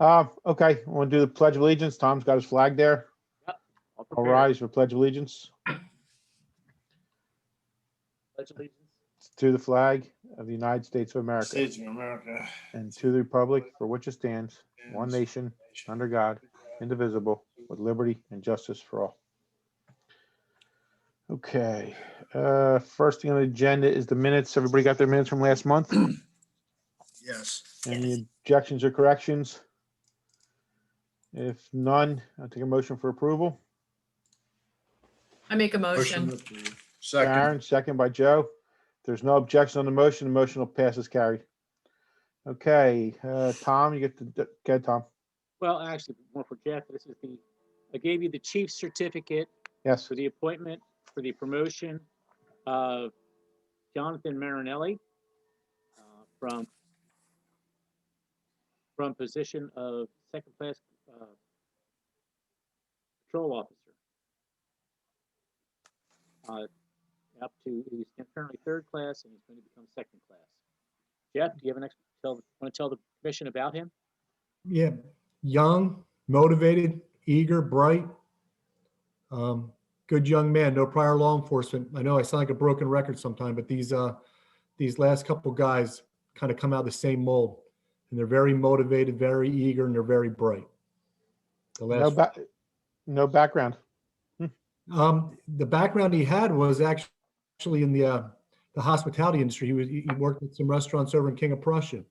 Okay, want to do the Pledge of Allegiance? Tom's got his flag there. Yep, all All prepared. rise for Pledge of Allegiance Pledge allegiance. to the flag of the United States of America States of America. and to the republic for which it stands, one nation, under God, indivisible, with liberty and justice for all. Okay, first thing on the agenda is the minutes. Everybody got their minutes from last month? Yes. Any objections or corrections? If none, I'll take a motion for approval. I make a Motion motion. approved. Second. Karen, second by Joe. If there's no objection on the motion will pass as carried. Okay, Tom, you get to, go ahead, Tom. Well, actually, more for Jeff. I gave you the chief's certificate Yes, for the appointment, for the promotion of Jonathan Marinelli from position of second class patrol officer. Up to, he's currently third class and he's going to become second class. Jeff, do you have want to tell the commission about him? Yeah, young, motivated, eager, bright. Good young man, no prior law enforcement. I know I sound like a broken record sometime, but these last couple guys kind of come out of the same mold. And they're very motivated, very eager, and they're very bright. no background. The background he had was actually in the hospitality industry. He worked at some restaurants over in King of Prussia.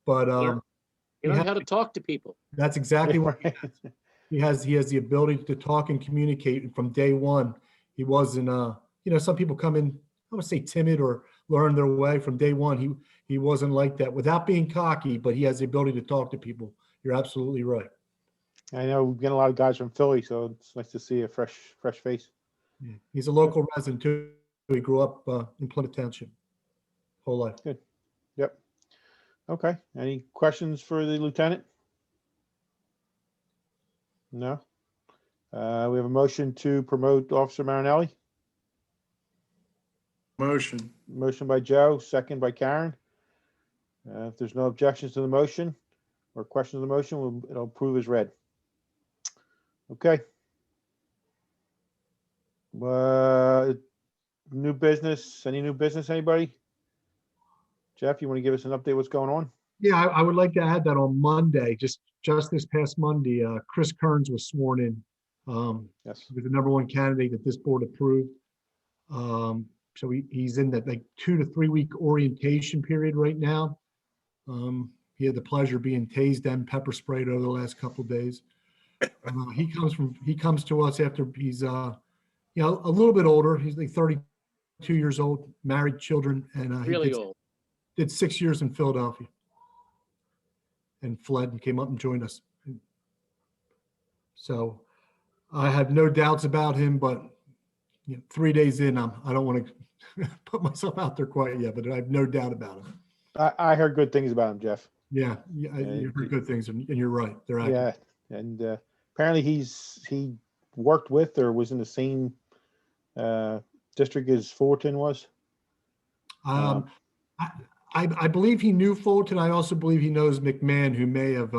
But You know how to talk to people. that's exactly what he has. He has the ability to talk and communicate. And from day one, he wasn't. Some people come in, I would say, timid or learn their way. From day one, he wasn't like that. Without being cocky, but he has the ability to talk to people. You're absolutely right. I know we get a lot of guys from Philly, so it's nice to see a fresh face. Yeah. He's a local resident too. He grew up in Plymouth Township, whole life. Yep. Okay, any questions for the lieutenant? No? We have a motion to promote Officer Marinelli. Motion. Motion by Joe, second by Karen. If there's no objections to the motion or questions of the motion, it'll approve as read. Okay. New business, any new business, anybody? Jeff, you want to give us an update what's going on? Yeah, I would like to add that on Monday, just this past Monday, Chris Kearns was sworn in. Yes. He was the #1 candidate that this board approved. So he's in that like 2 to 3 week orientation period right now. He had the pleasure of being tased and pepper sprayed over the last couple of days. He comes to us after he's a little bit older. He's like 32 years old, married, children, and Really old. did 6 years in Philadelphia and fled and came up and joined us. So I have no doubts about him, but 3 days in, I don't want to put myself out there quite yet, but I have no doubt about him. I heard good things about him, Jeff. Yeah, you heard good things, and you're right. They're accurate. Yeah, and apparently he worked with or was in the same district as Fullerton was. I believe he knew Fulton. I also believe he knows McMahon, who may have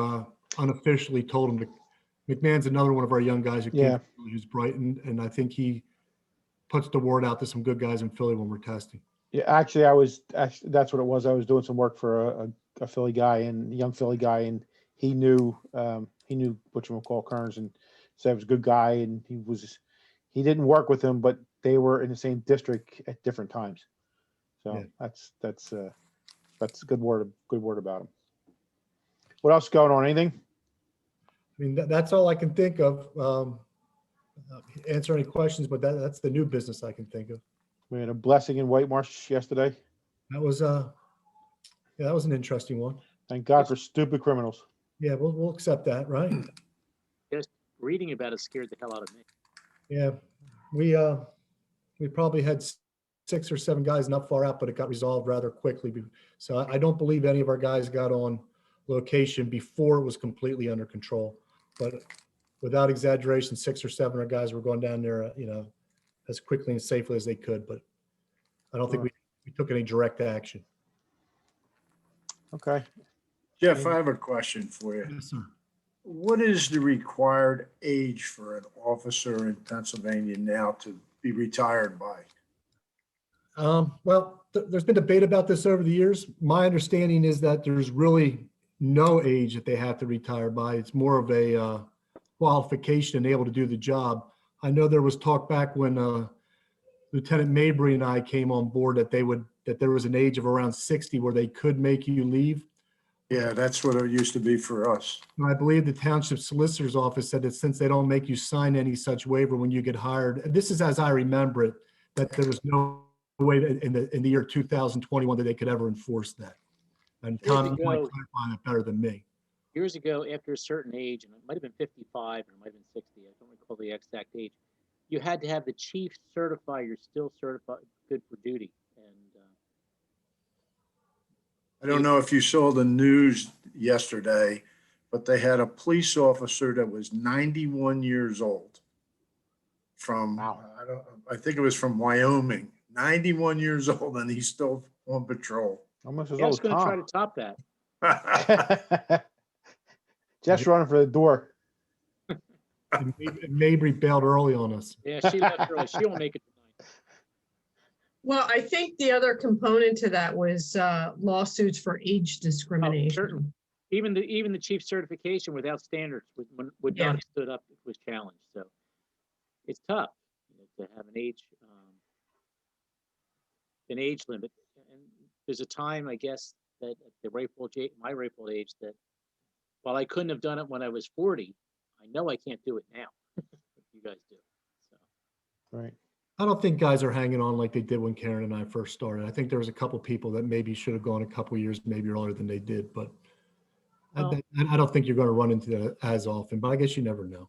unofficially told him. McMahon's another one of our young guys who's bright, and I think he puts the word out to some good guys in Philly when we're testing. Yeah, actually, that's what it was. I was doing some work for a Philly guy and a young Philly guy, and he knew whatchamacallit Kearns, and said he was a good guy, and he didn't work with him, but they were in the same district at different times. So Yeah. that's a good word about him. What else is going on? Anything? I mean, that's all I can think of. Answer any questions, but that's the new business I can think of. We had a blessing in White Marsh yesterday. That was that was an interesting one. Thank God for stupid criminals. Yeah, we'll accept that, right? Just reading about it scared the hell out of me. Yeah, we probably had 6 or 7 guys not far out, but it got resolved rather quickly. So I don't believe any of our guys got on location before it was completely under control. But without exaggeration, 6 or 7 of our guys were going down there, as quickly and safely as they could. But I don't think we took any direct action. Okay. Jeff, I have a question for you. Yes, sir. What is the required age for an officer in Pennsylvania now to be retired by? Well, there's been debate about this over the years. My understanding is that there's really no age that they have to retire by. It's more of a qualification and able to do the job. I know there was talk back when Lieutenant Mabry and I came on board that there was an age of around 60 where they could make you leave. Yeah, that's what it used to be for us. And I believe the township solicitor's office said that since they don't make you sign any such waiver when you get hired, and this is as I remember it, that there was no way in the year 2021 that they could ever enforce that. And Years Tom, you might ago- clarify that better than me. Years ago, after a certain age, and it might have been 55 or it might have been 60, I don't recall the exact age, you had to have the chief certify you're still certified, good for duty. And I don't know if you saw the news yesterday, but they had a police officer that was 91 years old from, Wow. I think it was from Wyoming, 91 years old, and he's still on patrol. Almost as yeah, I was old going to try Tom. to top that. Jeff's running for the door. And Mabry bailed early on us. Yeah, she left early. She won't make it tonight. Well, I think the other component to that was lawsuits for age discrimination. certain. Even the chief certification without standards would Yeah. not have stood up if it was challenged. So it's tough, to have an age limit. And there's a time, I guess, that at my rightful age, that while I couldn't have done it when I was 40, I know I can't do it now. Like you guys do. So Right. I don't think guys are hanging on like they did when Karen and I first started. I think there was a couple people that maybe should have gone a couple years, maybe earlier than they did, but Well- I don't think you're going to run into that as often, but I guess you never know.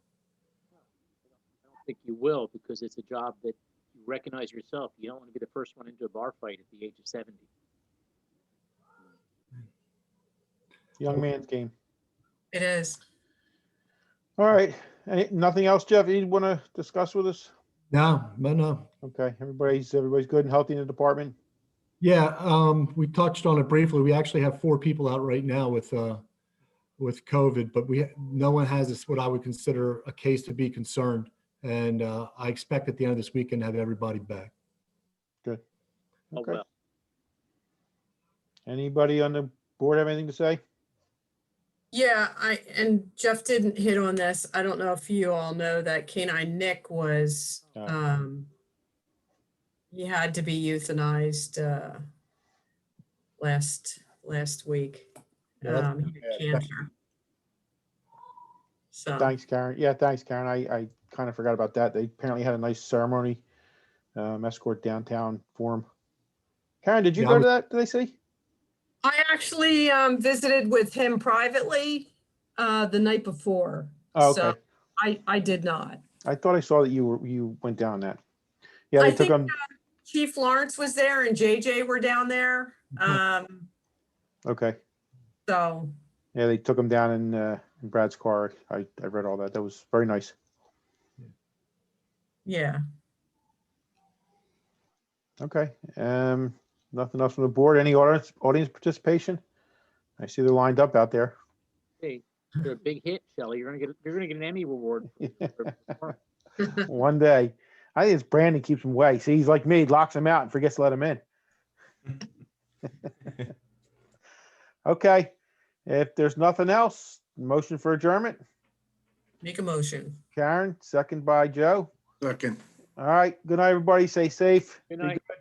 I don't think you will, because it's a job that you recognize yourself. You don't want to be the first one into a bar fight at the age of 70. Young man's game. It is. All right. Nothing else, Jeff, you want to discuss with us? No. Okay, everybody's good and healthy in the department? Yeah, we touched on it briefly. We actually have 4 people out right now with COVID, but no one has this, what I would consider a case to be concerned. And I expect at the end of this weekend to have everybody back. Oh, Okay. well. Anybody on the board have anything to say? Yeah, and Jeff didn't hit on this. I don't know if you all know that Canine Nick was, he had to be euthanized last week. Yeah, He had cancer. So, Thanks, Karen. Yeah, thanks, Karen. I kind of forgot about that. They apparently had a nice ceremony, escort downtown for him. Karen, did you Yeah, go I to that? Did they say? I actually visited with him privately the night before. Oh, So okay. I did not. I thought I saw that you went down that. Yeah, they I took think, him. Chief Lawrence was there and JJ were down there. Okay. So, Yeah, they took him down in Brad's car. I read all that. That was very nice. yeah. Okay. Nothing else from the board. Any audience participation? I see they're lined up out there. Hey, you're a big hit, Shelley. You're gonna get an Emmy award. For One day. I think it's Brandon keeps him away. See, he's like me, he locks him out and forgets to let him in. Okay. If there's nothing else, motion for adjournment. Make a motion. Karen, second by Joe. Second. All right. Good night, everybody. Stay safe. Good Be night. good.